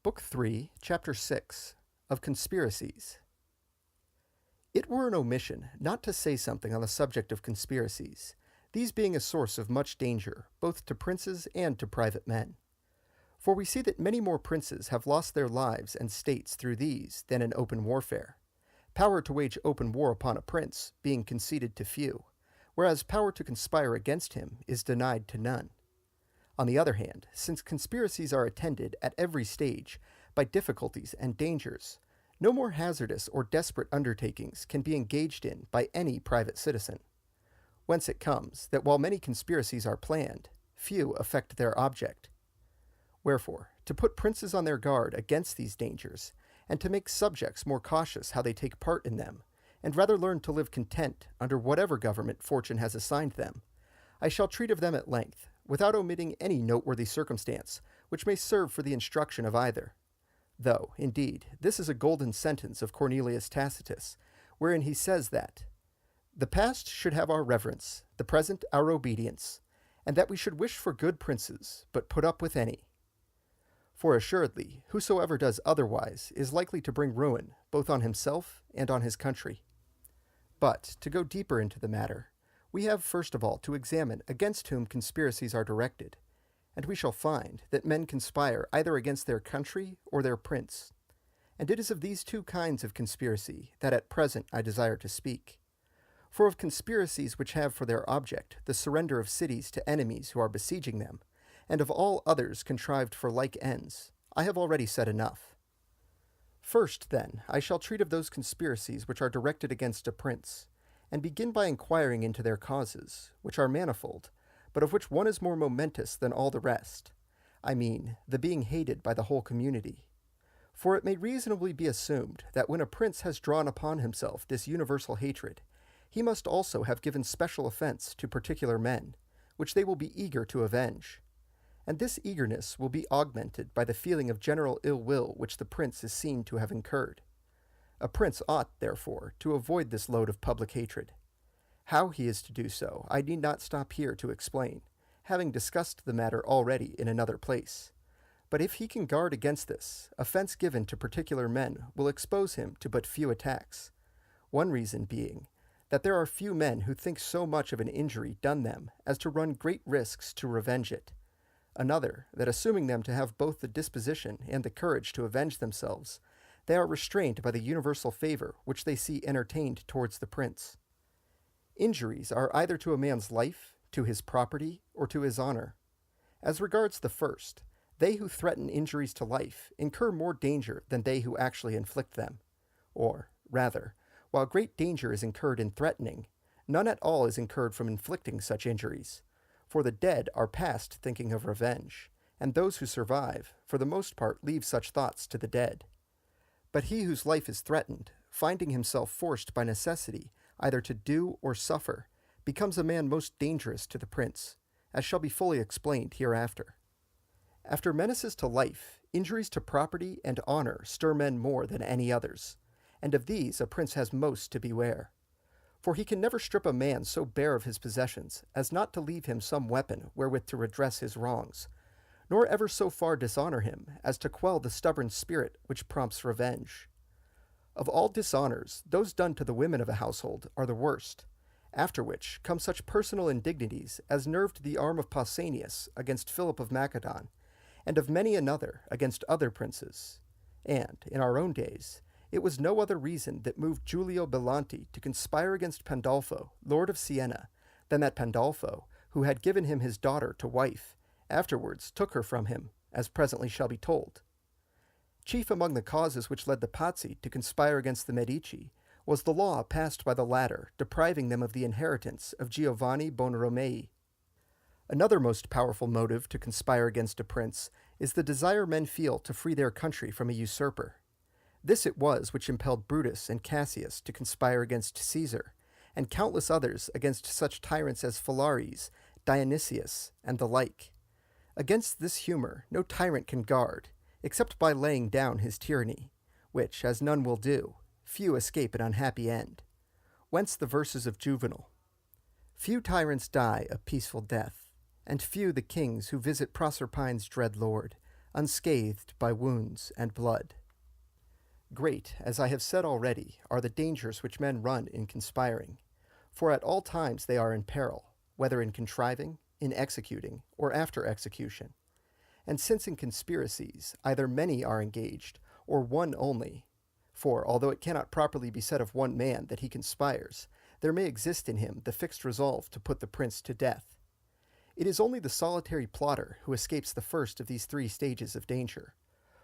Book 3, Chapter 6, of Conspiracies. It were an omission not to say something on the subject of conspiracies, these being a source of much danger, both to princes and to private men. For we see that many more princes have lost their lives and states through these than in open warfare, power to wage open war upon a prince being conceded to few, whereas power to conspire against him is denied to none. On the other hand, since conspiracies are attended at every stage by difficulties and dangers, no more hazardous or desperate undertakings can be engaged in by any private citizen. Whence it comes that while many conspiracies are planned, few effect their object. Wherefore, to put princes on their guard against these dangers, and to make subjects more cautious how they take part in them, and rather learn to live content under whatever government fortune has assigned them, I shall treat of them at length, without omitting any noteworthy circumstance which may serve for the instruction of either. Though, indeed, this is a golden sentence of Cornelius Tacitus, wherein he says that the past should have our reverence, the present our obedience, and that we should wish for good princes, but put up with any. For assuredly, whosoever does otherwise is likely to bring ruin both on himself and on his country. But, to go deeper into the matter, we have first of all to examine against whom conspiracies are directed, and we shall find that men conspire either against their country or their prince. And it is of these two kinds of conspiracy that at present I desire to speak. For of conspiracies which have for their object the surrender of cities to enemies who are besieging them, and of all others contrived for like ends, I have already said enough. First, then, I shall treat of those conspiracies which are directed against a prince, and begin by inquiring into their causes, which are manifold, but of which one is more momentous than all the rest, I mean, the being hated by the whole community. For it may reasonably be assumed that when a prince has drawn upon himself this universal hatred, he must also have given special offense to particular men, which they will be eager to avenge. And this eagerness will be augmented by the feeling of general ill will which the prince is seen to have incurred. A prince ought, therefore, to avoid this load of public hatred. How he is to do so, I need not stop here to explain, having discussed the matter already in another place. But if he can guard against this, offense given to particular men will expose him to but few attacks. One reason being, that there are few men who think so much of an injury done them as to run great risks to revenge it. Another, that assuming them to have both the disposition and the courage to avenge themselves, they are restrained by the universal favor which they see entertained towards the prince. Injuries are either to a man's life, to his property, or to his honor. As regards the first, they who threaten injuries to life incur more danger than they who actually inflict them. Or, rather, while great danger is incurred in threatening, none at all is incurred from inflicting such injuries. For the dead are past thinking of revenge, and those who survive, for the most part, leave such thoughts to the dead. But he whose life is threatened, finding himself forced by necessity either to do or suffer, becomes a man most dangerous to the prince, as shall be fully explained hereafter. After menaces to life, injuries to property and honor stir men more than any others, and of these a prince has most to beware. For he can never strip a man so bare of his possessions as not to leave him some weapon wherewith to redress his wrongs, nor ever so far dishonor him as to quell the stubborn spirit which prompts revenge. Of all dishonors, those done to the women of a household are the worst, after which come such personal indignities as nerved the arm of Pausanias against Philip of Macedon, and of many another against other princes. And, in our own days, it was no other reason that moved Giulio Belanti to conspire against Pandolfo, lord of Siena, than that Pandolfo, who had given him his daughter to wife, afterwards took her from him, as presently shall be told. Chief among the causes which led the Pazzi to conspire against the Medici was the law passed by the latter depriving them of the inheritance of Giovanni Buonarroti. Another most powerful motive to conspire against a prince is the desire men feel to free their country from a usurper. This it was which impelled Brutus and Cassius to conspire against Caesar, and countless others against such tyrants as Phalaris, Dionysius, and the like. Against this humor no tyrant can guard, except by laying down his tyranny, which, as none will do, few escape an unhappy end. Whence the verses of Juvenal. Few tyrants die a peaceful death, and few the kings who visit Proserpine's dread lord, unscathed by wounds and blood. Great, as I have said already, are the dangers which men run in conspiring, for at all times they are in peril, whether in contriving, in executing, or after execution. And since in conspiracies either many are engaged, or one only, for although it cannot properly be said of one man that he conspires, there may exist in him the fixed resolve to put the prince to death. It is only the solitary plotter who escapes the first of these three stages of danger,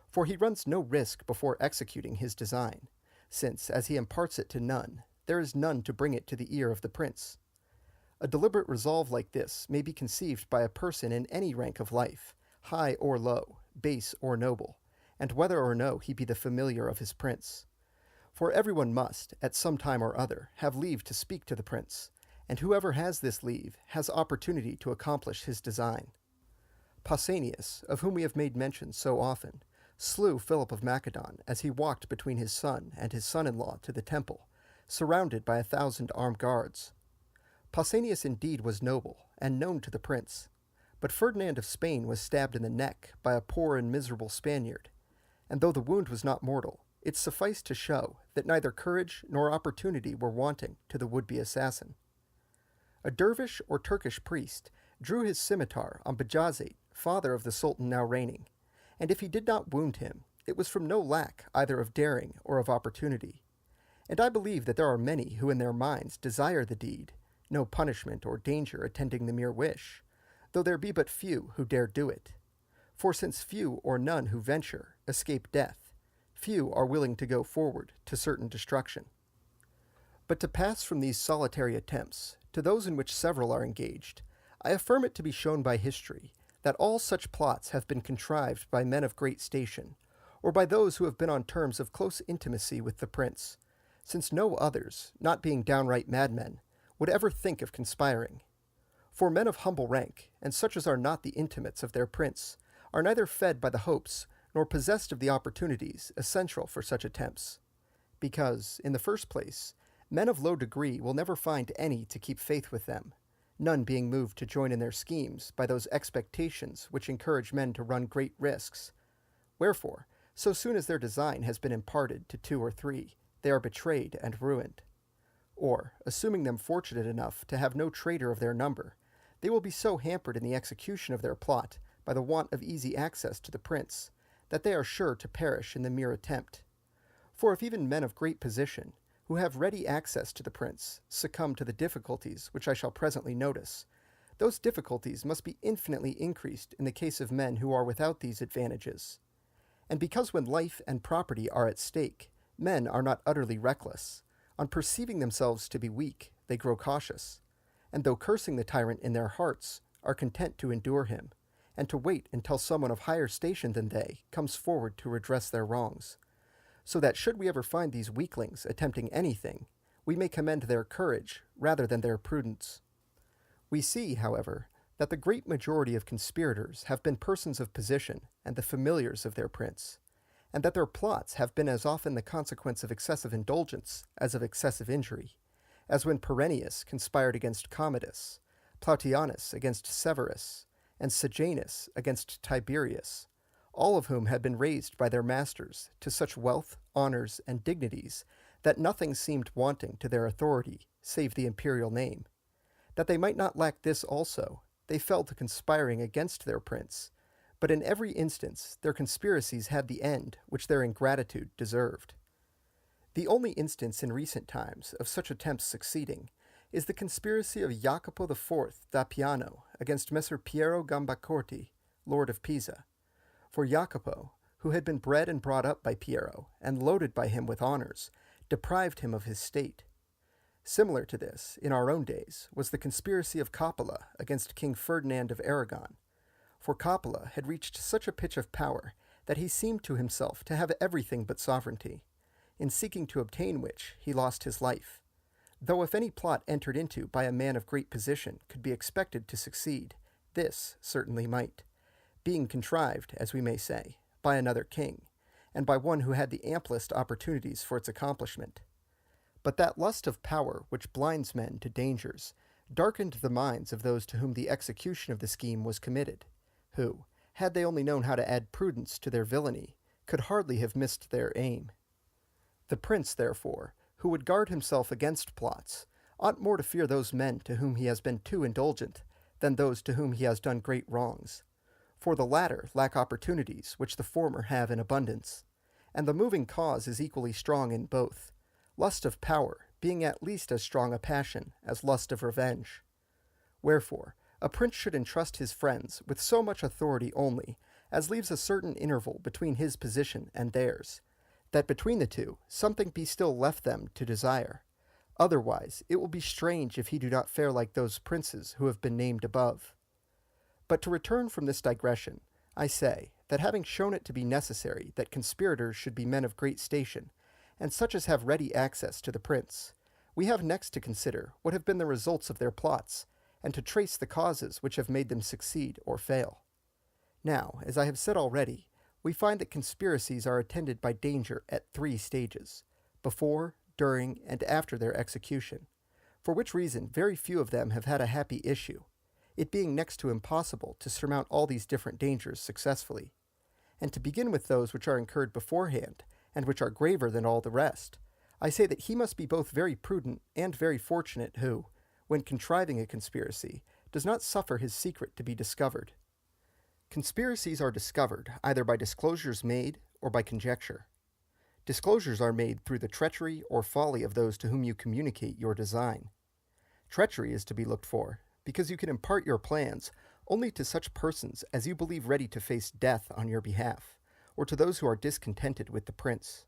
for he runs no risk before executing his design, since, as he imparts it to none, there is none to bring it to the ear of the prince. A deliberate resolve like this may be conceived by a person in any rank of life, high or low, base or noble, and whether or no he be the familiar of his prince. For everyone must, at some time or other, have leave to speak to the prince, and whoever has this leave has opportunity to accomplish his design. Pausanias, of whom we have made mention so often, slew Philip of Macedon as he walked between his son and his son-in-law to the temple, surrounded by 1,000 armed guards. Pausanias indeed was noble, and known to the prince, but Ferdinand of Spain was stabbed in the neck by a poor and miserable Spaniard, and though the wound was not mortal, it sufficed to show that neither courage nor opportunity were wanting to the would-be assassin. A dervish or Turkish priest drew his scimitar on Bajazet, father of the sultan now reigning, and if he did not wound him, it was from no lack either of daring or of opportunity. And I believe that there are many who in their minds desire the deed, no punishment or danger attending the mere wish, though there be but few who dare do it. For since few or none who venture escape death, few are willing to go forward to certain destruction. But to pass from these solitary attempts to those in which several are engaged, I affirm it to be shown by history that all such plots have been contrived by men of great station, or by those who have been on terms of close intimacy with the prince, since no others, not being downright madmen, would ever think of conspiring. For men of humble rank, and such as are not the intimates of their prince, are neither fed by the hopes nor possessed of the opportunities essential for such attempts, because, in the first place, men of low degree will never find any to keep faith with them, none being moved to join in their schemes by those expectations which encourage men to run great risks. Wherefore, so soon as their design has been imparted to 2 or 3, they are betrayed and ruined. Or, assuming them fortunate enough to have no traitor of their number, they will be so hampered in the execution of their plot by the want of easy access to the prince, that they are sure to perish in the mere attempt. For if even men of great position, who have ready access to the prince, succumb to the difficulties which I shall presently notice, those difficulties must be infinitely increased in the case of men who are without these advantages. And because when life and property are at stake, men are not utterly reckless, on perceiving themselves to be weak, they grow cautious, and though cursing the tyrant in their hearts, are content to endure him, and to wait until someone of higher station than they comes forward to redress their wrongs, so that should we ever find these weaklings attempting anything, we may commend their courage rather than their prudence. We see, however, that the great majority of conspirators have been persons of position and the familiars of their prince, and that their plots have been as often the consequence of excessive indulgence as of excessive injury, as when Perennius conspired against Commodus, Plautianus against Severus, and Sejanus against Tiberius, all of whom had been raised by their masters to such wealth, honors, and dignities that nothing seemed wanting to their authority save the imperial name. That they might not lack this also, they fell to conspiring against their prince, but in every instance their conspiracies had the end which their ingratitude deserved. The only instance in recent times of such attempts succeeding is the conspiracy of Jacopo IV da Piano against Messer Piero Gambacorti, Lord of Pisa. For Jacopo, who had been bred and brought up by Piero, and loaded by him with honors, deprived him of his state. Similar to this, in our own days, was the conspiracy of Coppola against King Ferdinand of Aragon, for Coppola had reached such a pitch of power that he seemed to himself to have everything but sovereignty, in seeking to obtain which he lost his life, though if any plot entered into by a man of great position could be expected to succeed, this certainly might, being contrived, as we may say, by another king, and by one who had the amplest opportunities for its accomplishment. But that lust of power which blinds men to dangers darkened the minds of those to whom the execution of the scheme was committed, who, had they only known how to add prudence to their villainy, could hardly have missed their aim. The prince, therefore, who would guard himself against plots, ought more to fear those men to whom he has been too indulgent than those to whom he has done great wrongs. For the latter lack opportunities which the former have in abundance, and the moving cause is equally strong in both, lust of power being at least as strong a passion as lust of revenge. Wherefore, a prince should entrust his friends with so much authority only as leaves a certain interval between his position and theirs, that between the two something be still left them to desire. Otherwise, it will be strange if he do not fare like those princes who have been named above. But to return from this digression, I say that having shown it to be necessary that conspirators should be men of great station, and such as have ready access to the prince, we have next to consider what have been the results of their plots, and to trace the causes which have made them succeed or fail. Now, as I have said already, we find that conspiracies are attended by danger at 3 stages: before, during, and after their execution, for which reason very few of them have had a happy issue, it being next to impossible to surmount all these different dangers successfully. And to begin with those which are incurred beforehand, and which are graver than all the rest, I say that he must be both very prudent and very fortunate who, when contriving a conspiracy, does not suffer his secret to be discovered. Conspiracies are discovered either by disclosures made or by conjecture. Disclosures are made through the treachery or folly of those to whom you communicate your design. Treachery is to be looked for, because you can impart your plans only to such persons as you believe ready to face death on your behalf, or to those who are discontented with the prince.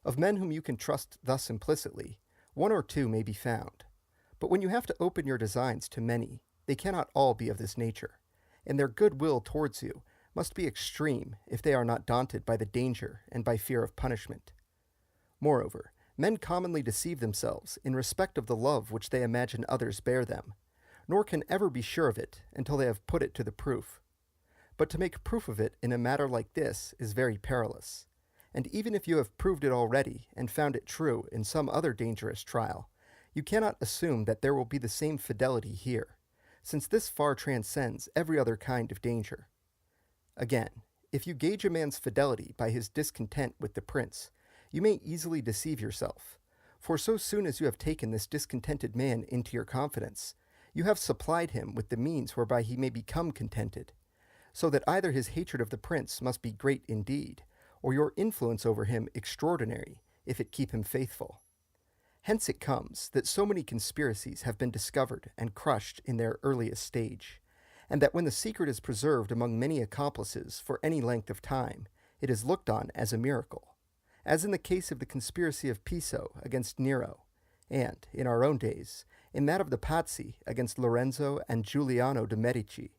Of men whom you can trust thus implicitly, 1 or 2 may be found. But when you have to open your designs to many, they cannot all be of this nature, and their goodwill towards you must be extreme if they are not daunted by the danger and by fear of punishment. Moreover, men commonly deceive themselves in respect of the love which they imagine others bear them, nor can ever be sure of it until they have put it to the proof. But to make proof of it in a matter like this is very perilous, and even if you have proved it already and found it true in some other dangerous trial, you cannot assume that there will be the same fidelity here, since this far transcends every other kind of danger. Again, if you gauge a man's fidelity by his discontent with the prince, you may easily deceive yourself, for so soon as you have taken this discontented man into your confidence, you have supplied him with the means whereby he may become contented, so that either his hatred of the prince must be great indeed, or your influence over him extraordinary, if it keep him faithful. Hence it comes that so many conspiracies have been discovered and crushed in their earliest stage, and that when the secret is preserved among many accomplices for any length of time, it is looked on as a miracle, as in the case of the conspiracy of Piso against Nero, and, in our own days, in that of the Pazzi against Lorenzo and Giuliano de' Medici,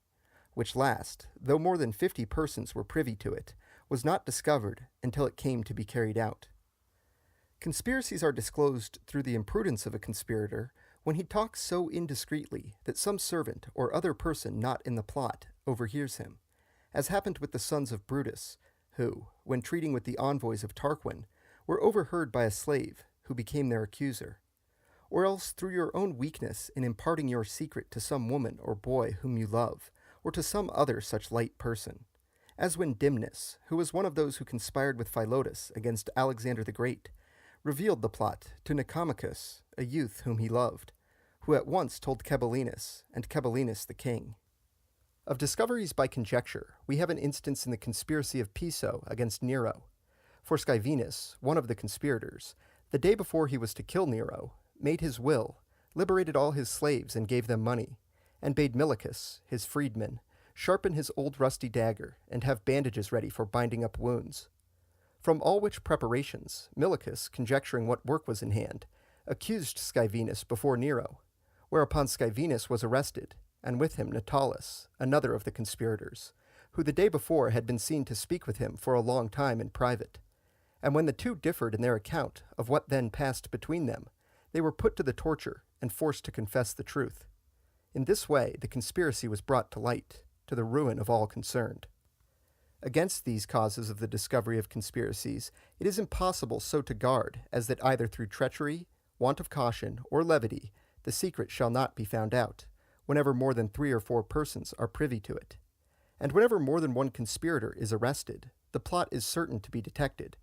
which last, though more than 50 persons were privy to it, was not discovered until it came to be carried out. Conspiracies are disclosed through the imprudence of a conspirator when he talks so indiscreetly that some servant or other person not in the plot overhears him, as happened with the sons of Brutus, who, when treating with the envoys of Tarquin, were overheard by a slave who became their accuser, or else through your own weakness in imparting your secret to some woman or boy whom you love, or to some other such light person, as when Dimnus, who was one of those who conspired with Philotas against Alexander the Great, revealed the plot to Nicomachus, a youth whom he loved, who at once told Ceballinus, and Ceballinus the king. Of discoveries by conjecture, we have an instance in the conspiracy of Piso against Nero. For Scaevinus, one of the conspirators, the day before he was to kill Nero, made his will, liberated all his slaves and gave them money, and bade Milicus, his freedman, sharpen his old rusty dagger and have bandages ready for binding up wounds. From all which preparations, Milicus, conjecturing what work was in hand, accused Scaevinus before Nero, whereupon Scaevinus was arrested, and with him Natalis, another of the conspirators, who the day before had been seen to speak with him for a long time in private. And when the two differed in their account of what then passed between them, they were put to the torture and forced to confess the truth. In this way the conspiracy was brought to light, to the ruin of all concerned. Against these causes of the discovery of conspiracies, it is impossible so to guard as that either through treachery, want of caution, or levity, the secret shall not be found out, whenever more than 3 or 4 persons are privy to it. And whenever more than one conspirator is arrested, the plot is certain to be detected,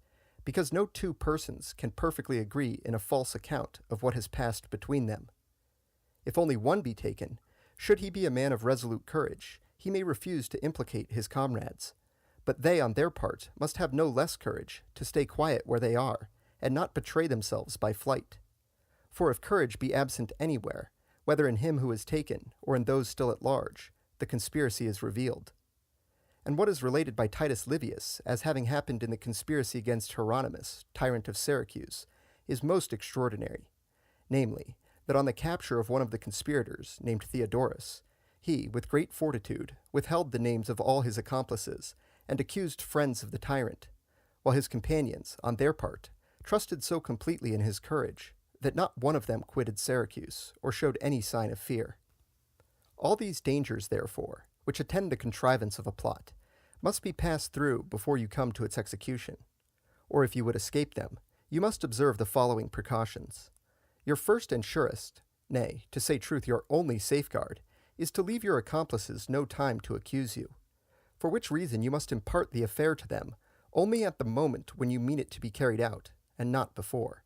because no two persons can perfectly agree in a false account of what has passed between them. If only one be taken, should he be a man of resolute courage, he may refuse to implicate his comrades, but they on their part must have no less courage to stay quiet where they are, and not betray themselves by flight. For if courage be absent anywhere, whether in him who is taken or in those still at large, the conspiracy is revealed. And what is related by Titus Livius as having happened in the conspiracy against Hieronymus, tyrant of Syracuse, is most extraordinary, namely, that on the capture of one of the conspirators, named Theodorus, he, with great fortitude, withheld the names of all his accomplices, and accused friends of the tyrant, while his companions, on their part, trusted so completely in his courage, that not one of them quitted Syracuse, or showed any sign of fear. All these dangers, therefore, which attend the contrivance of a plot, must be passed through before you come to its execution. Or if you would escape them, you must observe the following precautions. Your first and surest, nay, to say truth, your only safeguard, is to leave your accomplices no time to accuse you, for which reason you must impart the affair to them only at the moment when you mean it to be carried out, and not before.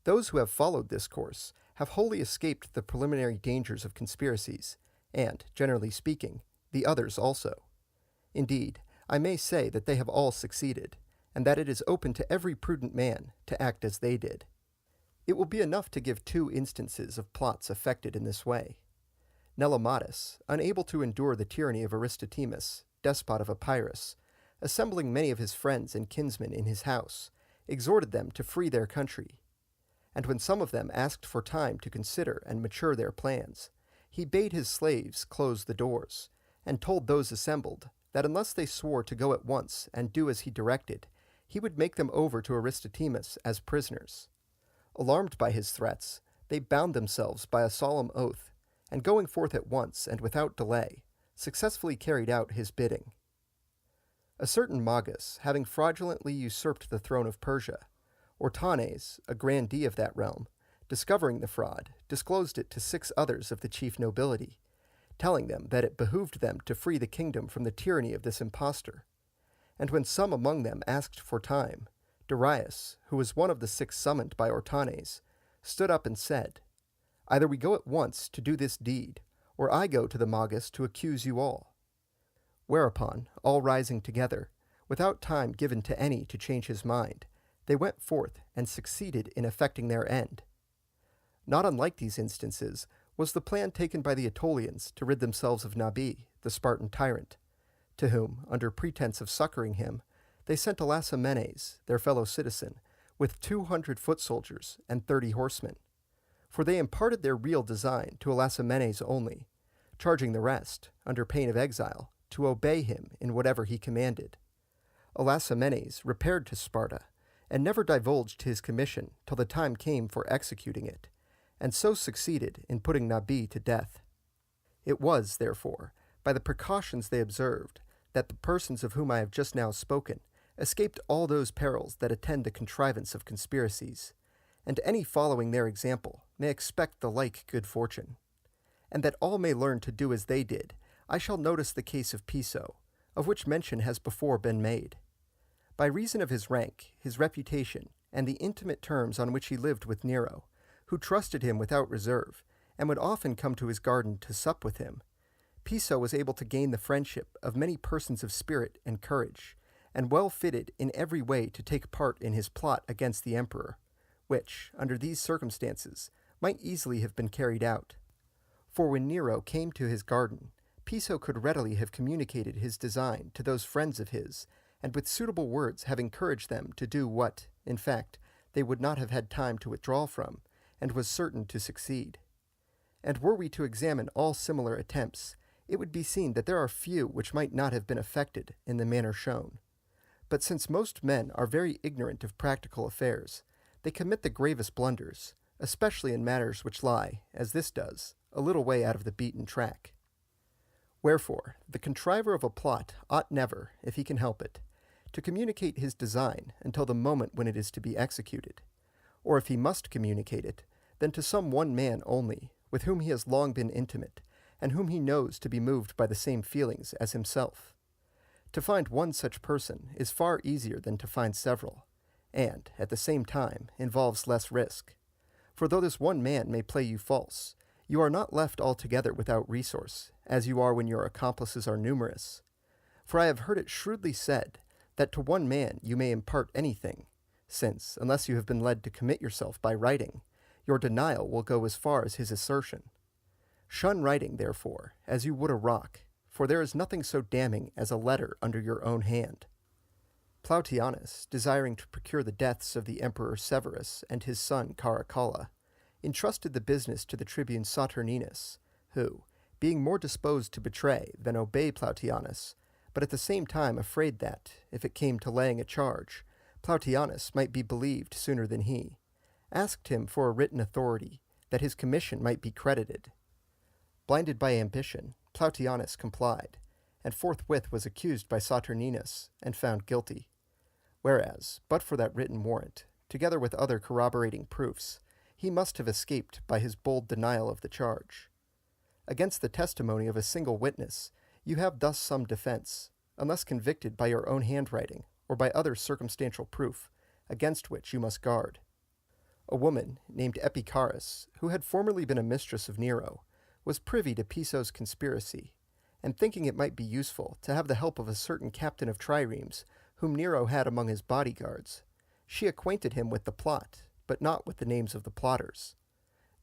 Those who have followed this course have wholly escaped the preliminary dangers of conspiracies, and, generally speaking, the others also. Indeed, I may say that they have all succeeded, and that it is open to every prudent man to act as they did. It will be enough to give 2 instances of plots effected in this way. Nelematus, unable to endure the tyranny of Aristotemus, despot of Epirus, assembling many of his friends and kinsmen in his house, exhorted them to free their country. And when some of them asked for time to consider and mature their plans, he bade his slaves close the doors, and told those assembled that unless they swore to go at once and do as he directed, he would make them over to Aristotemus as prisoners. Alarmed by his threats, they bound themselves by a solemn oath, and going forth at once and without delay, successfully carried out his bidding. A certain Magus, having fraudulently usurped the throne of Persia, Ortanes, a grandee of that realm, discovering the fraud, disclosed it to 6 others of the chief nobility, telling them that it behooved them to free the kingdom from the tyranny of this impostor. And when some among them asked for time, Darius, who was one of the 6 summoned by Ortanes, stood up and said, "Either we go at once to do this deed, or I go to the Magus to accuse you all." Whereupon, all rising together, without time given to any to change his mind, they went forth and succeeded in effecting their end. Not unlike these instances was the plan taken by the Aetolians to rid themselves of Nabi, the Spartan tyrant, to whom, under pretense of succoring him, they sent Elasomenes, their fellow citizen, with 200 foot soldiers and 30 horsemen. For they imparted their real design to Elasomenes only, charging the rest, under pain of exile, to obey him in whatever he commanded. Elasomenes repaired to Sparta, and never divulged his commission till the time came for executing it, and so succeeded in putting Nabi to death. It was, therefore, by the precautions they observed, that the persons of whom I have just now spoken escaped all those perils that attend the contrivance of conspiracies, and any following their example may expect the like good fortune. And that all may learn to do as they did, I shall notice the case of Piso, of which mention has before been made. By reason of his rank, his reputation, and the intimate terms on which he lived with Nero, who trusted him without reserve, and would often come to his garden to sup with him, Piso was able to gain the friendship of many persons of spirit and courage, and well fitted in every way to take part in his plot against the emperor, which, under these circumstances, might easily have been carried out. For when Nero came to his garden, Piso could readily have communicated his design to those friends of his, and with suitable words have encouraged them to do what, in fact, they would not have had time to withdraw from, and was certain to succeed. And were we to examine all similar attempts, it would be seen that there are few which might not have been effected in the manner shown. But since most men are very ignorant of practical affairs, they commit the gravest blunders, especially in matters which lie, as this does, a little way out of the beaten track. Wherefore, the contriver of a plot ought never, if he can help it, to communicate his design until the moment when it is to be executed, or if he must communicate it, then to some one man only, with whom he has long been intimate, and whom he knows to be moved by the same feelings as himself. To find one such person is far easier than to find several, and, at the same time, involves less risk. For though this one man may play you false, you are not left altogether without resource, as you are when your accomplices are numerous. For I have heard it shrewdly said, that to one man you may impart anything, since, unless you have been led to commit yourself by writing, your denial will go as far as his assertion. Shun writing, therefore, as you would a rock, for there is nothing so damning as a letter under your own hand. Plautianus, desiring to procure the deaths of the Emperor Severus and his son Caracalla, entrusted the business to the tribune Saturninus, who, being more disposed to betray than obey Plautianus, but at the same time afraid that, if it came to laying a charge, Plautianus might be believed sooner than he, asked him for a written authority, that his commission might be credited. Blinded by ambition, Plautianus complied, and forthwith was accused by Saturninus, and found guilty. Whereas, but for that written warrant, together with other corroborating proofs, he must have escaped by his bold denial of the charge. Against the testimony of a single witness, you have thus some defense, unless convicted by your own handwriting, or by other circumstantial proof, against which you must guard. A woman, named Epicharis, who had formerly been a mistress of Nero, was privy to Piso's conspiracy, and thinking it might be useful to have the help of a certain captain of triremes, whom Nero had among his bodyguards, she acquainted him with the plot, but not with the names of the plotters.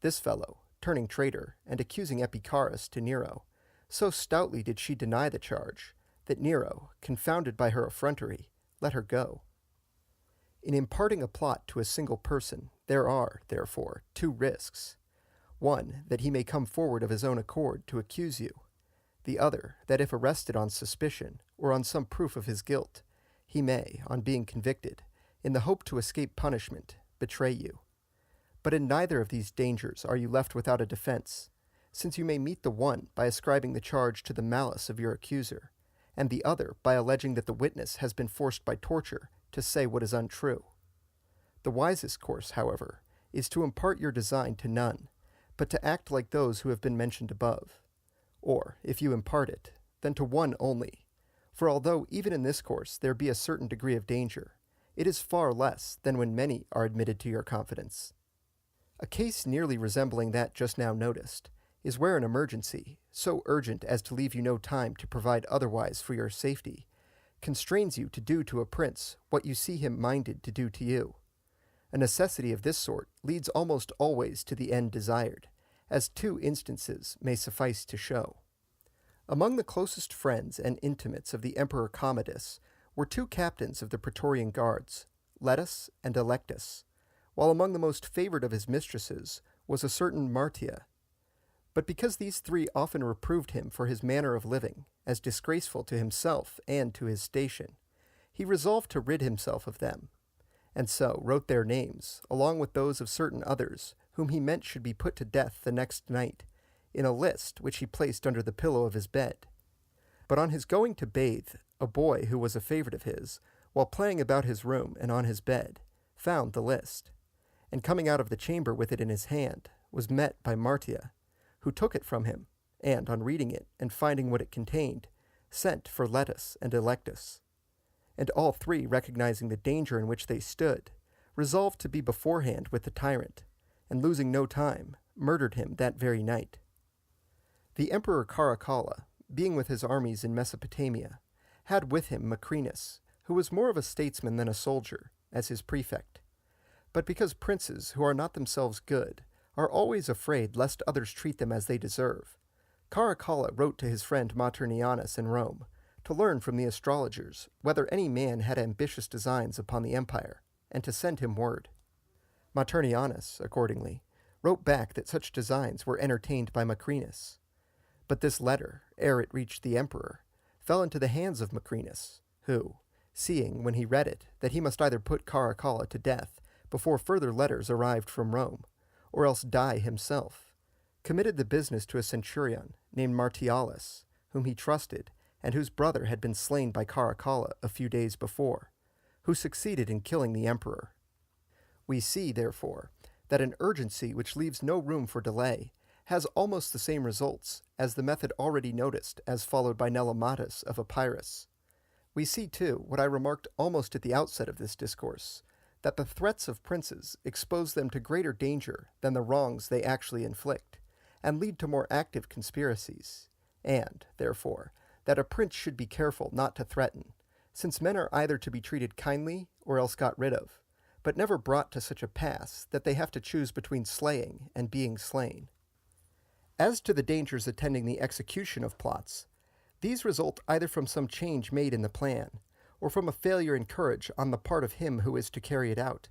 This fellow, turning traitor, and accusing Epicharis to Nero, so stoutly did she deny the charge, that Nero, confounded by her effrontery, let her go. In imparting a plot to a single person, there are, therefore, two risks. One, that he may come forward of his own accord to accuse you. The other, that if arrested on suspicion, or on some proof of his guilt, he may, on being convicted, in the hope to escape punishment, betray you. But in neither of these dangers are you left without a defense, since you may meet the one by ascribing the charge to the malice of your accuser, and the other by alleging that the witness has been forced by torture to say what is untrue. The wisest course, however, is to impart your design to none, but to act like those who have been mentioned above. Or, if you impart it, then to one only, for although even in this course there be a certain degree of danger, it is far less than when many are admitted to your confidence. A case nearly resembling that just now noticed is where an emergency, so urgent as to leave you no time to provide otherwise for your safety, constrains you to do to a prince what you see him minded to do to you. A necessity of this sort leads almost always to the end desired, as two instances may suffice to show. Among the closest friends and intimates of the Emperor Commodus were two captains of the Praetorian Guards, Letus and Electus, while among the most favored of his mistresses was a certain Martia. But because these three often reproved him for his manner of living, as disgraceful to himself and to his station, he resolved to rid himself of them, and so wrote their names, along with those of certain others, whom he meant should be put to death the next night, in a list which he placed under the pillow of his bed. But on his going to bathe, a boy who was a favorite of his, while playing about his room and on his bed, found the list, and coming out of the chamber with it in his hand, was met by Martia, who took it from him, and, on reading it and finding what it contained, sent for Letus and Electus. And all three, recognizing the danger in which they stood, resolved to be beforehand with the tyrant, and losing no time, murdered him that very night. The Emperor Caracalla, being with his armies in Mesopotamia, had with him Macrinus, who was more of a statesman than a soldier, as his prefect. But because princes who are not themselves good are always afraid lest others treat them as they deserve, Caracalla wrote to his friend Maternianus in Rome to learn from the astrologers whether any man had ambitious designs upon the empire, and to send him word. Maternianus, accordingly, wrote back that such designs were entertained by Macrinus. But this letter, ere it reached the emperor, fell into the hands of Macrinus, who, seeing, when he read it, that he must either put Caracalla to death before further letters arrived from Rome, or else die himself, committed the business to a centurion named Martialis, whom he trusted, and whose brother had been slain by Caracalla a few days before, who succeeded in killing the emperor. We see, therefore, that an urgency which leaves no room for delay has almost the same results as the method already noticed as followed by Nelematus of Epirus. We see, too, what I remarked almost at the outset of this discourse, that the threats of princes expose them to greater danger than the wrongs they actually inflict, and lead to more active conspiracies, and, therefore, that a prince should be careful not to threaten, since men are either to be treated kindly or else got rid of, but never brought to such a pass that they have to choose between slaying and being slain. As to the dangers attending the execution of plots, these result either from some change made in the plan, or from a failure in courage on the part of him who is to carry it out,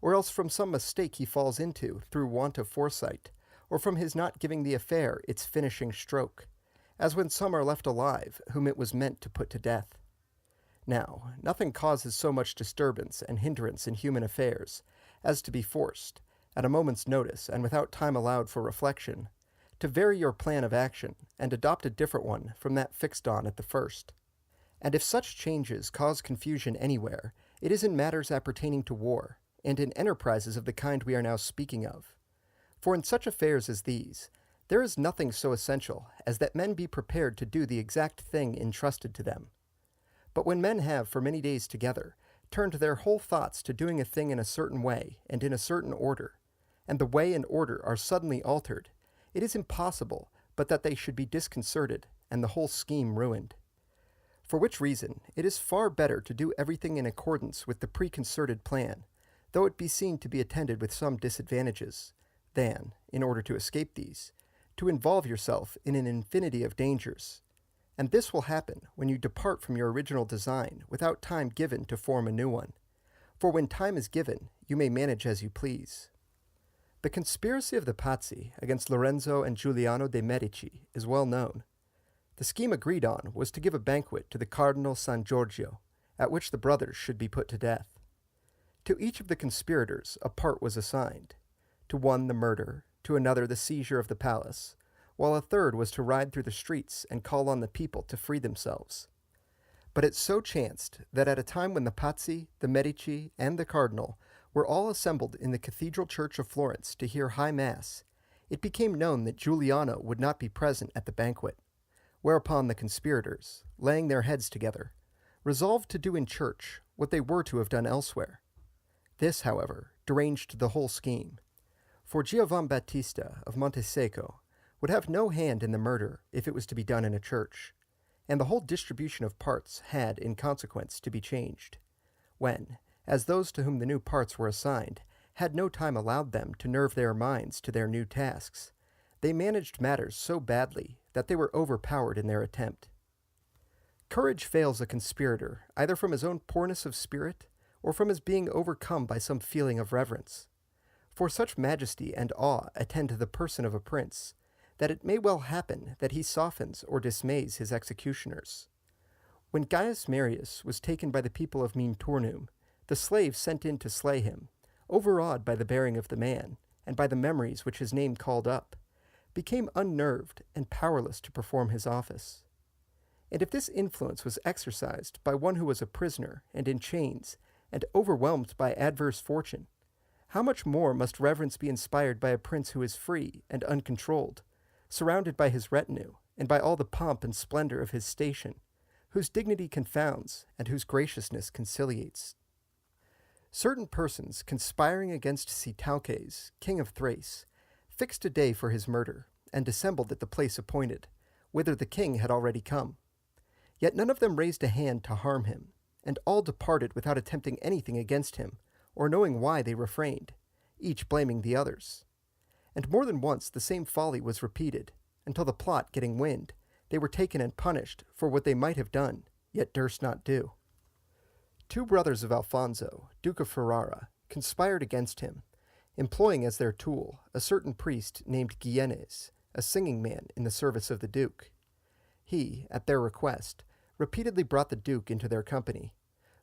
or else from some mistake he falls into through want of foresight, or from his not giving the affair its finishing stroke, as when some are left alive whom it was meant to put to death. Now, nothing causes so much disturbance and hindrance in human affairs as to be forced, at a moment's notice and without time allowed for reflection, to vary your plan of action and adopt a different one from that fixed on at the first. And if such changes cause confusion anywhere, it is in matters appertaining to war, and in enterprises of the kind we are now speaking of. For in such affairs as these, there is nothing so essential as that men be prepared to do the exact thing entrusted to them. But when men have for many days together turned their whole thoughts to doing a thing in a certain way and in a certain order, and the way and order are suddenly altered, it is impossible but that they should be disconcerted and the whole scheme ruined. For which reason it is far better to do everything in accordance with the preconcerted plan, though it be seen to be attended with some disadvantages, than, in order to escape these, to involve yourself in an infinity of dangers. And this will happen when you depart from your original design without time given to form a new one. For when time is given, you may manage as you please. The conspiracy of the Pazzi against Lorenzo and Giuliano de' Medici is well known. The scheme agreed on was to give a banquet to the Cardinal San Giorgio, at which the brothers should be put to death. To each of the conspirators a part was assigned. To one the murder, to another the seizure of the palace, while a third was to ride through the streets and call on the people to free themselves. But it so chanced that at a time when the Pazzi, the Medici, and the Cardinal were all assembled in the Cathedral Church of Florence to hear High Mass, it became known that Giuliano would not be present at the banquet, whereupon the conspirators, laying their heads together, resolved to do in church what they were to have done elsewhere. This, however, deranged the whole scheme, for Giovan Battista of Montesecco would have no hand in the murder if it was to be done in a church, and the whole distribution of parts had, in consequence, to be changed, when, as those to whom the new parts were assigned had no time allowed them to nerve their minds to their new tasks, they managed matters so badly that they were overpowered in their attempt. Courage fails a conspirator either from his own poorness of spirit or from his being overcome by some feeling of reverence. For such majesty and awe attend to the person of a prince, that it may well happen that he softens or dismays his executioners. When Gaius Marius was taken by the people of Minturnum, the slaves sent in to slay him, overawed by the bearing of the man, and by the memories which his name called up, became unnerved and powerless to perform his office. And if this influence was exercised by one who was a prisoner and in chains, and overwhelmed by adverse fortune, how much more must reverence be inspired by a prince who is free and uncontrolled, surrounded by his retinue, and by all the pomp and splendor of his station, whose dignity confounds, and whose graciousness conciliates. Certain persons conspiring against Sitalces, king of Thrace, fixed a day for his murder, and assembled at the place appointed, whither the king had already come. Yet none of them raised a hand to harm him, and all departed without attempting anything against him, or knowing why they refrained, each blaming the others. And more than once the same folly was repeated, until the plot getting wind, they were taken and punished for what they might have done, yet durst not do. 2 brothers of Alfonso, Duke of Ferrara, conspired against him, employing as their tool a certain priest named Guillenes, a singing man in the service of the Duke. He, at their request, repeatedly brought the Duke into their company,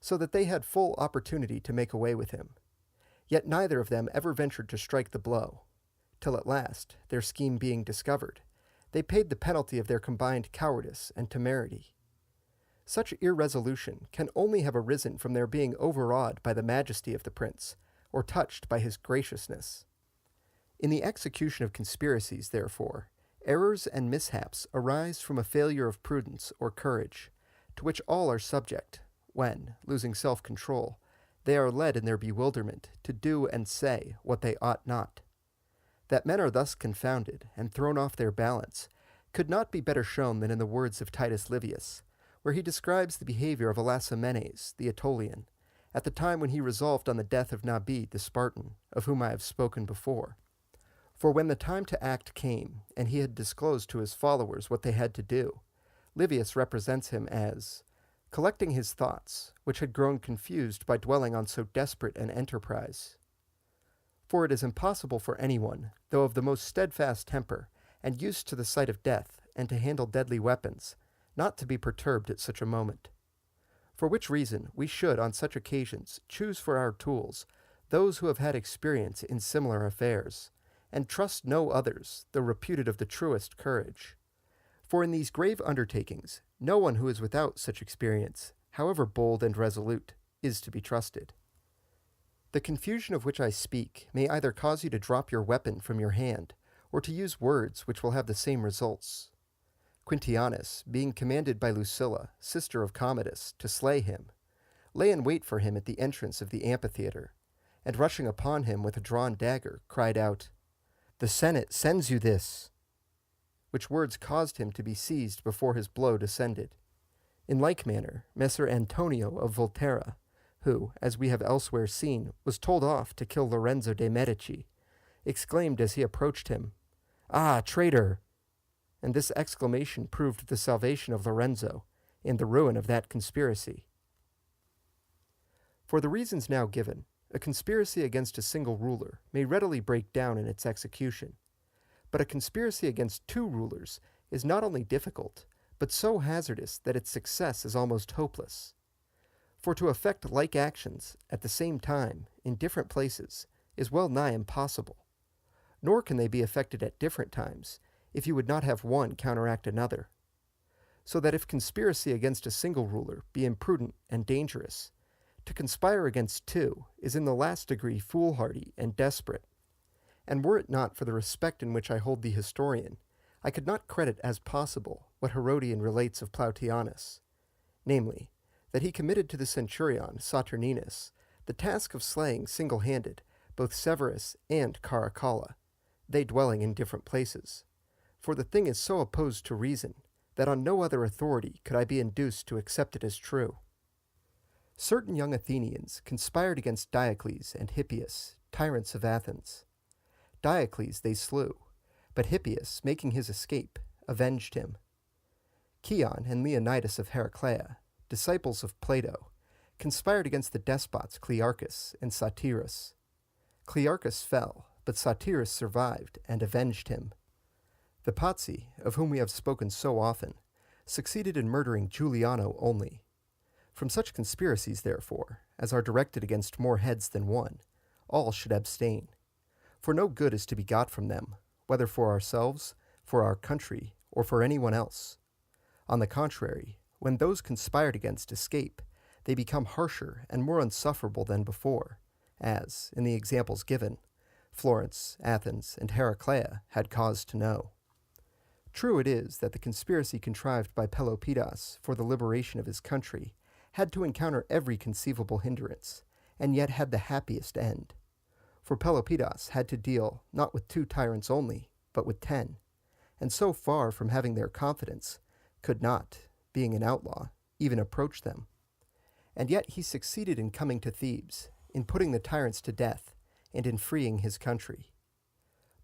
so that they had full opportunity to make away with him. Yet neither of them ever ventured to strike the blow, till at last, their scheme being discovered, they paid the penalty of their combined cowardice and temerity. Such irresolution can only have arisen from their being overawed by the majesty of the prince, or touched by his graciousness. In the execution of conspiracies, therefore, Errors and mishaps arise from a failure of prudence or courage, to which all are subject, when, losing self-control, they are led in their bewilderment to do and say what they ought not. That men are thus confounded and thrown off their balance could not be better shown than in the words of Titus Livius, where he describes the behavior of Alasamenes, the Aetolian, at the time when he resolved on the death of Nabid the Spartan, of whom I have spoken before. For when the time to act came, and he had disclosed to his followers what they had to do, Livius represents him as collecting his thoughts, which had grown confused by dwelling on so desperate an enterprise. For it is impossible for anyone, though of the most steadfast temper, and used to the sight of death, and to handle deadly weapons, not to be perturbed at such a moment. For which reason we should, on such occasions, choose for our tools those who have had experience in similar affairs, and trust no others, though reputed of the truest courage. For in these grave undertakings, no one who is without such experience, however bold and resolute, is to be trusted. The confusion of which I speak may either cause you to drop your weapon from your hand, or to use words which will have the same results. Quintianus, being commanded by Lucilla, sister of Commodus, to slay him, lay in wait for him at the entrance of the amphitheatre, and rushing upon him with a drawn dagger, cried out, "The Senate sends you this," which words caused him to be seized before his blow descended. In like manner, Messer Antonio of Volterra, who, as we have elsewhere seen, was told off to kill Lorenzo de' Medici, exclaimed as he approached him, "Ah, traitor!" And this exclamation proved the salvation of Lorenzo and the ruin of that conspiracy. For the reasons now given, a conspiracy against a single ruler may readily break down in its execution, but a conspiracy against two rulers is not only difficult, but so hazardous that its success is almost hopeless. For to effect like actions at the same time in different places is well nigh impossible, nor can they be effected at different times if you would not have one counteract another. So that if conspiracy against a single ruler be imprudent and dangerous, to conspire against two is in the last degree foolhardy and desperate. And were it not for the respect in which I hold the historian, I could not credit as possible what Herodian relates of Plautianus, namely, that he committed to the centurion Saturninus the task of slaying single-handed both Severus and Caracalla, they dwelling in different places. For the thing is so opposed to reason, that on no other authority could I be induced to accept it as true. Certain young Athenians conspired against Diocles and Hippias, tyrants of Athens. Diocles they slew, but Hippias, making his escape, avenged him. Chion and Leonidas of Heraclea, disciples of Plato, conspired against the despots Clearchus and Satyrus. Clearchus fell, but Satyrus survived and avenged him. The Pazzi, of whom we have spoken so often, succeeded in murdering Giuliano only. From such conspiracies, therefore, as are directed against more heads than one, all should abstain. For no good is to be got from them, whether for ourselves, for our country, or for anyone else. On the contrary, when those conspired against escape, they become harsher and more insufferable than before, as, in the examples given, Florence, Athens, and Heraclea had cause to know. True it is that the conspiracy contrived by Pelopidas for the liberation of his country had to encounter every conceivable hindrance, and yet had the happiest end. For Pelopidas had to deal not with 2 tyrants only, but with 10, and so far from having their confidence, could not, being an outlaw, even approach them. And yet he succeeded in coming to Thebes, in putting the tyrants to death, and in freeing his country.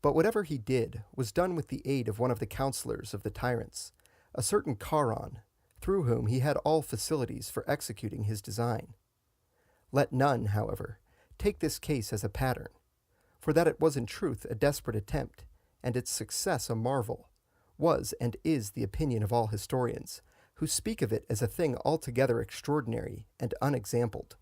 But whatever he did was done with the aid of one of the counselors of the tyrants, a certain Charon, through whom he had all facilities for executing his design. Let none, however, take this case as a pattern, for that it was in truth a desperate attempt, and its success a marvel, was and is the opinion of all historians, who speak of it as a thing altogether extraordinary and unexampled.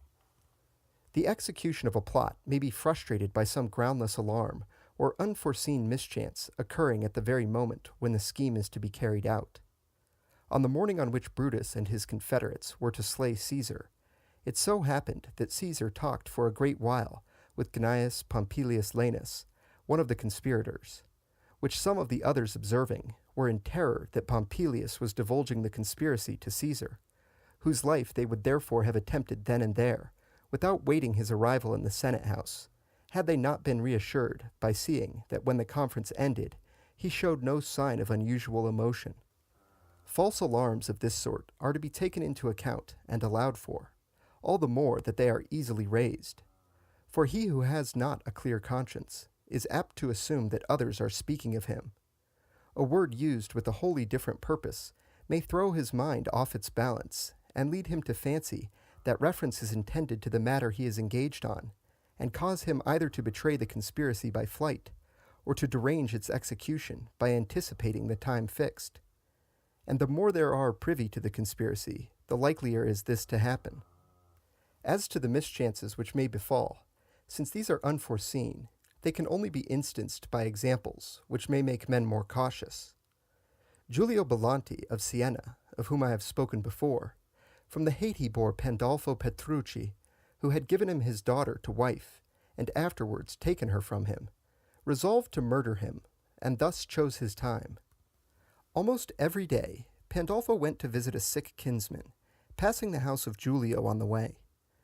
The execution of a plot may be frustrated by some groundless alarm or unforeseen mischance occurring at the very moment when the scheme is to be carried out. On the morning on which Brutus and his confederates were to slay Caesar, it so happened that Caesar talked for a great while with Gnaeus Pompilius Lanus, one of the conspirators, which some of the others observing were in terror that Pompilius was divulging the conspiracy to Caesar, whose life they would therefore have attempted then and there, without waiting his arrival in the Senate house, had they not been reassured by seeing that when the conference ended, he showed no sign of unusual emotion. False alarms of this sort are to be taken into account and allowed for, all the more that they are easily raised. For he who has not a clear conscience is apt to assume that others are speaking of him. A word used with a wholly different purpose may throw his mind off its balance and lead him to fancy that reference is intended to the matter he is engaged on, and cause him either to betray the conspiracy by flight, or to derange its execution by anticipating the time fixed. And the more there are privy to the conspiracy, the likelier is this to happen. As to the mischances which may befall, since these are unforeseen, they can only be instanced by examples which may make men more cautious. Giulio Belanti of Siena, of whom I have spoken before, from the hate he bore Pandolfo Petrucci, who had given him his daughter to wife, and afterwards taken her from him, resolved to murder him, and thus chose his time. Almost every day, Pandolfo went to visit a sick kinsman, passing the house of Giulio on the way,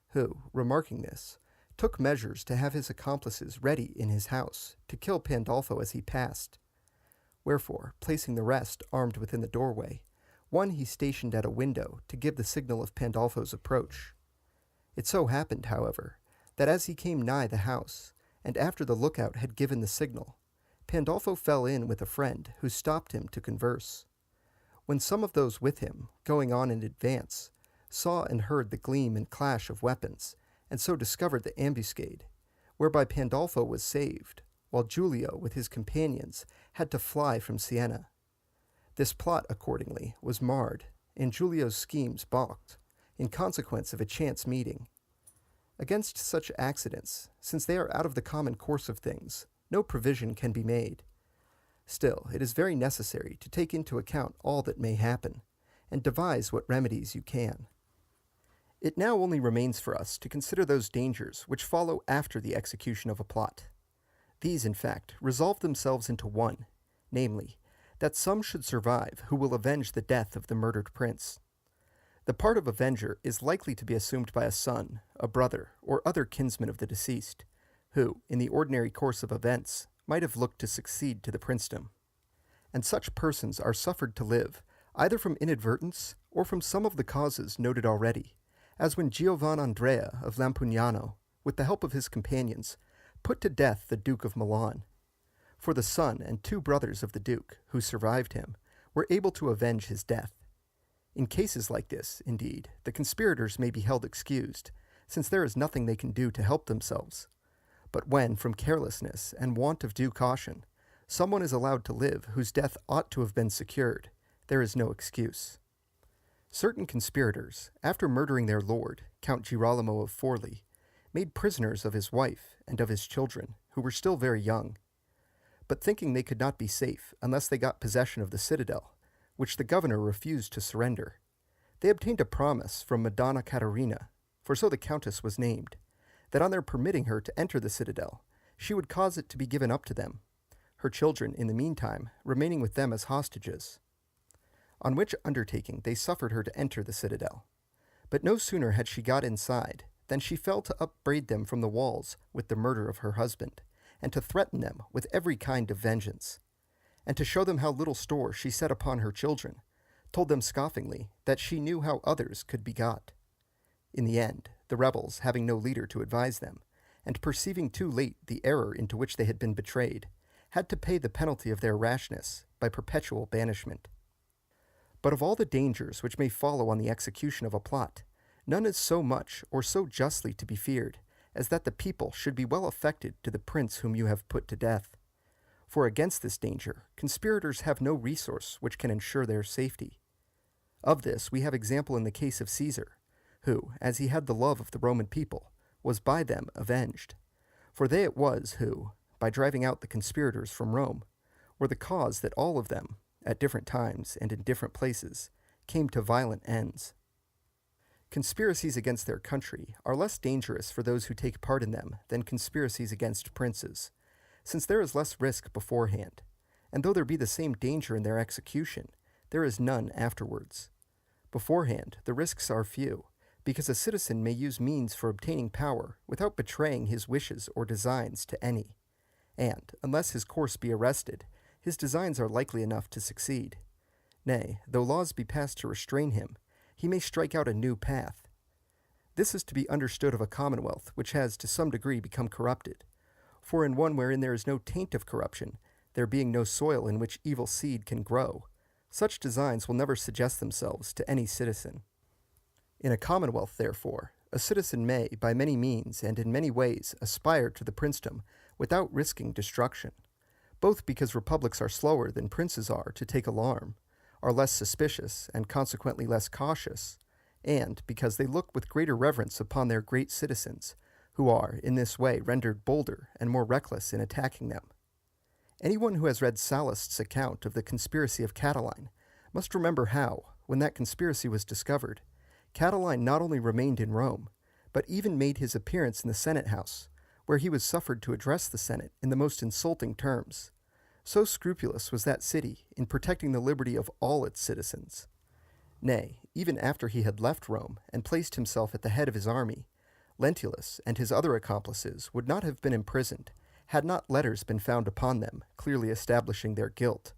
who, remarking this, took measures to have his accomplices ready in his house to kill Pandolfo as he passed. Wherefore, placing the rest armed within the doorway, one he stationed at a window to give the signal of Pandolfo's approach. It so happened, however, that as he came nigh the house, and after the lookout had given the signal, Pandolfo fell in with a friend who stopped him to converse. When some of those with him, going on in advance, saw and heard the gleam and clash of weapons, and so discovered the ambuscade, whereby Pandolfo was saved, while Giulio with his companions had to fly from Siena. This plot, accordingly, was marred, and Giulio's schemes balked, in consequence of a chance meeting. Against such accidents, since they are out of the common course of things, no provision can be made. Still, it is very necessary to take into account all that may happen, and devise what remedies you can. It now only remains for us to consider those dangers which follow after the execution of a plot. These, in fact, resolve themselves into one, namely, that some should survive who will avenge the death of the murdered prince. The part of avenger is likely to be assumed by a son, a brother, or other kinsman of the deceased, who, in the ordinary course of events, might have looked to succeed to the princedom. And such persons are suffered to live, either from inadvertence or from some of the causes noted already, as when Giovan Andrea of Lampugnano, with the help of his companions, put to death the Duke of Milan. For the son and two brothers of the Duke, who survived him, were able to avenge his death. In cases like this, indeed, the conspirators may be held excused, since there is nothing they can do to help themselves. But when, from carelessness and want of due caution, someone is allowed to live whose death ought to have been secured, there is no excuse. Certain conspirators, after murdering their lord, Count Girolamo of Forli, made prisoners of his wife and of his children, who were still very young. But thinking they could not be safe unless they got possession of the citadel, which the governor refused to surrender, they obtained a promise from Madonna Caterina, for so the countess was named, that on their permitting her to enter the citadel, she would cause it to be given up to them, her children, in the meantime, remaining with them as hostages. On which undertaking they suffered her to enter the citadel. But no sooner had she got inside than she fell to upbraid them from the walls with the murder of her husband, and to threaten them with every kind of vengeance. And to show them how little store she set upon her children, told them scoffingly that she knew how others could be got. In the end, the rebels, having no leader to advise them, and perceiving too late the error into which they had been betrayed, had to pay the penalty of their rashness by perpetual banishment. But of all the dangers which may follow on the execution of a plot, none is so much or so justly to be feared as that the people should be well affected to the prince whom you have put to death. For against this danger, conspirators have no resource which can ensure their safety. Of this we have example in the case of Caesar, who, as he had the love of the Roman people, was by them avenged. For they it was who, by driving out the conspirators from Rome, were the cause that all of them, at different times and in different places, came to violent ends. Conspiracies against their country are less dangerous for those who take part in them than conspiracies against princes, since there is less risk beforehand, and though there be the same danger in their execution, there is none afterwards. Beforehand, the risks are few, because a citizen may use means for obtaining power without betraying his wishes or designs to any, and, unless his course be arrested, his designs are likely enough to succeed. Nay, though laws be passed to restrain him, he may strike out a new path. This is to be understood of a commonwealth which has to some degree become corrupted, for in one wherein there is no taint of corruption, there being no soil in which evil seed can grow, such designs will never suggest themselves to any citizen. In a commonwealth, therefore, a citizen may, by many means and in many ways, aspire to the princedom without risking destruction, both because republics are slower than princes are to take alarm, are less suspicious and consequently less cautious, and because they look with greater reverence upon their great citizens, who are, in this way, rendered bolder and more reckless in attacking them. Anyone who has read Sallust's account of the conspiracy of Catiline must remember how, when that conspiracy was discovered, Catiline not only remained in Rome, but even made his appearance in the Senate House, where he was suffered to address the Senate in the most insulting terms. So scrupulous was that city in protecting the liberty of all its citizens. Nay, even after he had left Rome and placed himself at the head of his army, Lentulus and his other accomplices would not have been imprisoned had not letters been found upon them clearly establishing their guilt.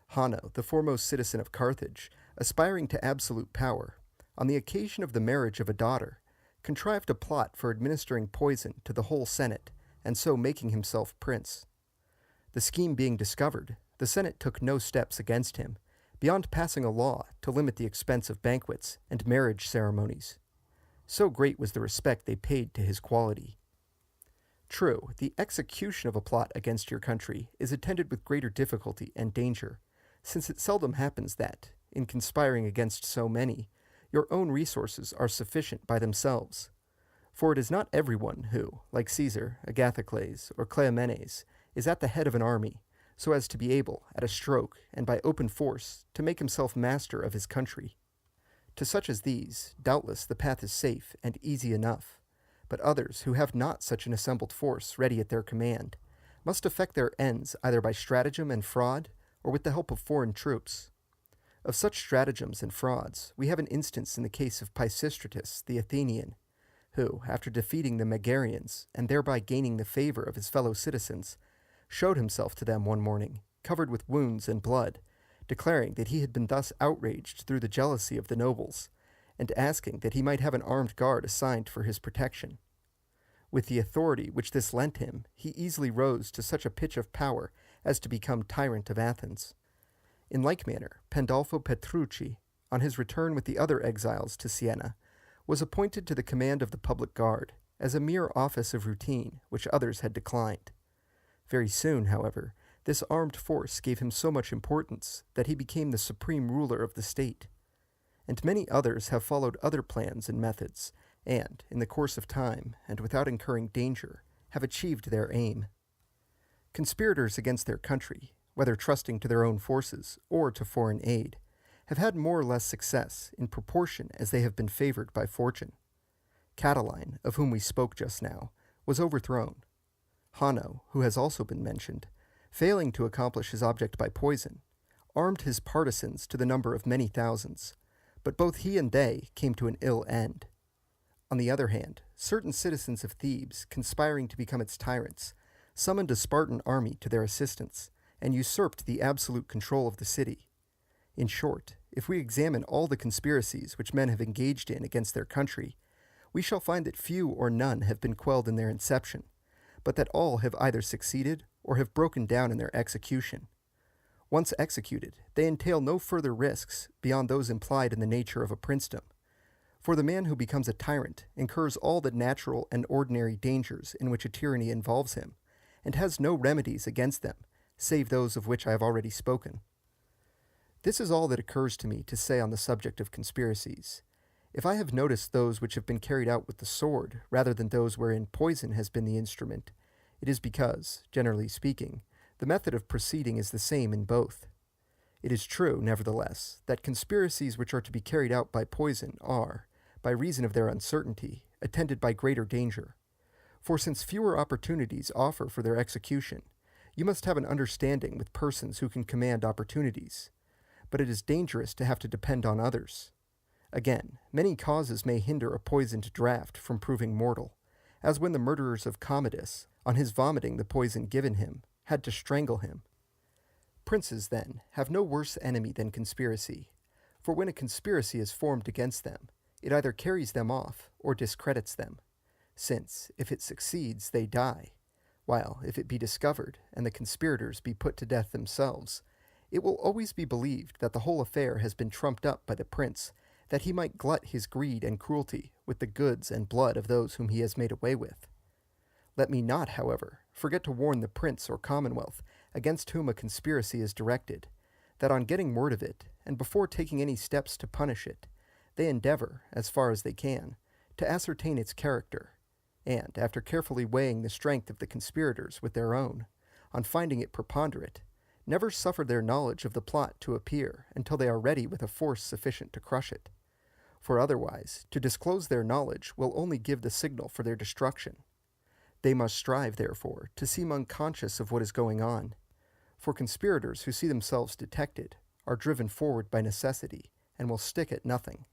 Hanno, the foremost citizen of Carthage, aspiring to absolute power, on the occasion of the marriage of a daughter, contrived a plot for administering poison to the whole Senate, and so making himself prince. The scheme being discovered, the Senate took no steps against him, beyond passing a law to limit the expense of banquets and marriage ceremonies. So great was the respect they paid to his quality. True, the execution of a plot against your country is attended with greater difficulty and danger, since it seldom happens that, in conspiring against so many, your own resources are sufficient by themselves. For it is not everyone who, like Caesar, Agathocles, or Cleomenes, is at the head of an army, so as to be able, at a stroke, and by open force, to make himself master of his country. To such as these, doubtless the path is safe and easy enough, but others who have not such an assembled force ready at their command must effect their ends either by stratagem and fraud, or with the help of foreign troops. Of such stratagems and frauds, we have an instance in the case of Pisistratus the Athenian, who, after defeating the Megarians, and thereby gaining the favor of his fellow citizens, showed himself to them one morning, covered with wounds and blood, declaring that he had been thus outraged through the jealousy of the nobles, and asking that he might have an armed guard assigned for his protection. With the authority which this lent him, he easily rose to such a pitch of power as to become tyrant of Athens. In like manner, Pandolfo Petrucci, on his return with the other exiles to Siena, was appointed to the command of the public guard, as a mere office of routine which others had declined. Very soon, however, this armed force gave him so much importance that he became the supreme ruler of the state. And many others have followed other plans and methods, and, in the course of time, and without incurring danger, have achieved their aim. Conspirators against their country, whether trusting to their own forces or to foreign aid, have had more or less success in proportion as they have been favored by fortune. Catiline, of whom we spoke just now, was overthrown. Hanno, who has also been mentioned, failing to accomplish his object by poison, armed his partisans to the number of many thousands, but both he and they came to an ill end. On the other hand, certain citizens of Thebes, conspiring to become its tyrants, summoned a Spartan army to their assistance, and usurped the absolute control of the city. In short, if we examine all the conspiracies which men have engaged in against their country, we shall find that few or none have been quelled in their inception, but that all have either succeeded or have broken down in their execution. Once executed, they entail no further risks beyond those implied in the nature of a princedom, for the man who becomes a tyrant incurs all the natural and ordinary dangers in which a tyranny involves him, and has no remedies against them, save those of which I have already spoken. This is all that occurs to me to say on the subject of conspiracies. If I have noticed those which have been carried out with the sword, rather than those wherein poison has been the instrument, it is because, generally speaking, the method of proceeding is the same in both. It is true, nevertheless, that conspiracies which are to be carried out by poison are, by reason of their uncertainty, attended by greater danger. For since fewer opportunities offer for their execution, You must have an understanding with persons who can command opportunities, but it is dangerous to have to depend on others. Again, many causes may hinder a poisoned draught from proving mortal, as when the murderers of Commodus, on his vomiting the poison given him, had to strangle him. Princes, then, have no worse enemy than conspiracy, for when a conspiracy is formed against them, it either carries them off or discredits them, since, if it succeeds, they die, while, if it be discovered, and the conspirators be put to death themselves, it will always be believed that the whole affair has been trumped up by the prince, that he might glut his greed and cruelty with the goods and blood of those whom he has made away with. Let me not, however, forget to warn the prince or commonwealth against whom a conspiracy is directed, that on getting word of it, and before taking any steps to punish it, they endeavor, as far as they can, to ascertain its character, and, after carefully weighing the strength of the conspirators with their own, on finding it preponderate, never suffer their knowledge of the plot to appear until they are ready with a force sufficient to crush it. For otherwise, to disclose their knowledge will only give the signal for their destruction. They must strive, therefore, to seem unconscious of what is going on, for conspirators who see themselves detected are driven forward by necessity and will stick at nothing.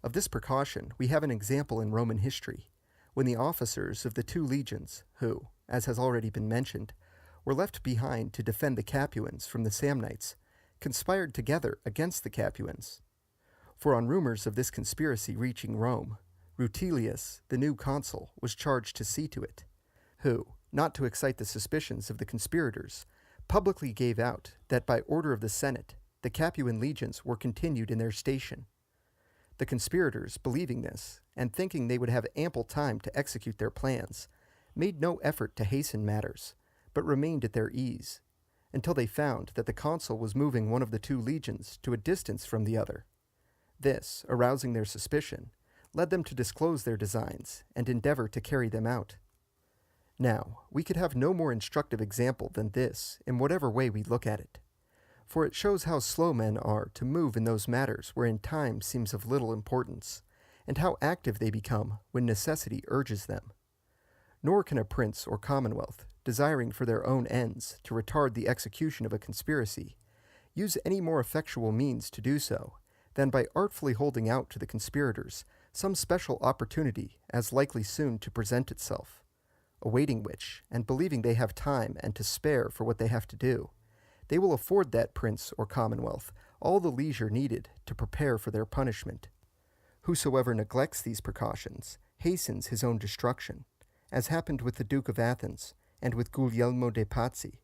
Of this precaution we have an example in Roman history, when the officers of the 2 legions, who, as has already been mentioned, were left behind to defend the Capuans from the Samnites, conspired together against the Capuans. For on rumors of this conspiracy reaching Rome, Rutilius, the new consul, was charged to see to it, who, not to excite the suspicions of the conspirators, publicly gave out that by order of the Senate, the Capuan legions were continued in their station. The conspirators, believing this, and thinking they would have ample time to execute their plans, made no effort to hasten matters, but remained at their ease, until they found that the consul was moving one of the 2 legions to a distance from the other. This, arousing their suspicion, led them to disclose their designs and endeavor to carry them out. Now, we could have no more instructive example than this in whatever way we look at it, for it shows how slow men are to move in those matters wherein time seems of little importance, and how active they become when necessity urges them. Nor can a prince or commonwealth, desiring for their own ends to retard the execution of a conspiracy, use any more effectual means to do so than by artfully holding out to the conspirators some special opportunity as likely soon to present itself, awaiting which, and believing they have time and to spare for what they have to do, they will afford that prince or commonwealth all the leisure needed to prepare for their punishment. Whosoever neglects these precautions hastens his own destruction, as happened with the Duke of Athens and with Guglielmo de' Pazzi.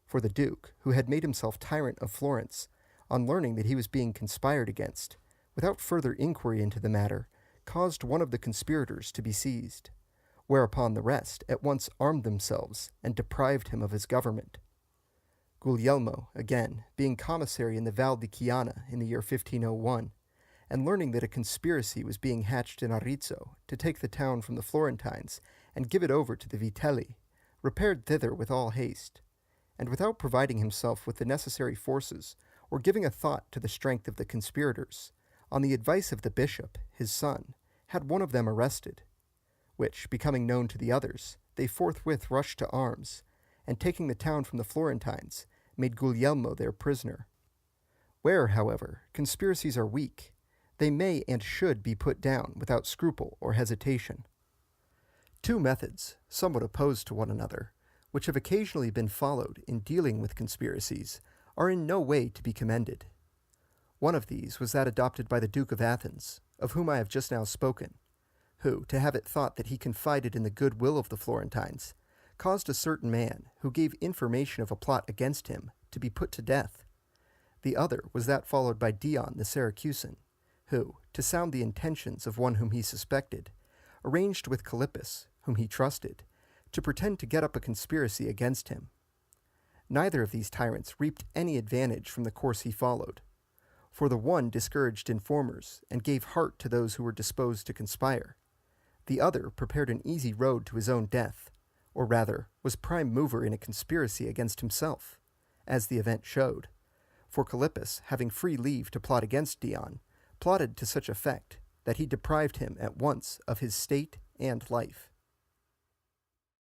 For the Duke, who had made himself tyrant of Florence, on learning that he was being conspired against, without further inquiry into the matter, caused one of the conspirators to be seized, whereupon the rest at once armed themselves and deprived him of his government. Guglielmo, again, being commissary in the Val di Chiana in the year 1501, and learning that a conspiracy was being hatched in Arezzo to take the town from the Florentines and give it over to the Vitelli, repaired thither with all haste, and without providing himself with the necessary forces or giving a thought to the strength of the conspirators, on the advice of the bishop, his son, had one of them arrested, which, becoming known to the others, they forthwith rushed to arms, and taking the town from the Florentines, made Guglielmo their prisoner. Where, however, conspiracies are weak, they may and should be put down without scruple or hesitation. 2 methods, somewhat opposed to one another, which have occasionally been followed in dealing with conspiracies, are in no way to be commended. One of these was that adopted by the Duke of Athens, of whom I have just now spoken, who, to have it thought that he confided in the good will of the Florentines, caused a certain man, who gave information of a plot against him, to be put to death. The other was that followed by Dion the Syracusan, who, to sound the intentions of one whom he suspected, arranged with Callippus, whom he trusted, to pretend to get up a conspiracy against him. Neither of these tyrants reaped any advantage from the course he followed, for the one discouraged informers and gave heart to those who were disposed to conspire. The other prepared an easy road to his own death, or rather, was prime mover in a conspiracy against himself, as the event showed, for Callippus, having free leave to plot against Dion, plotted to such effect that he deprived him at once of his state and life.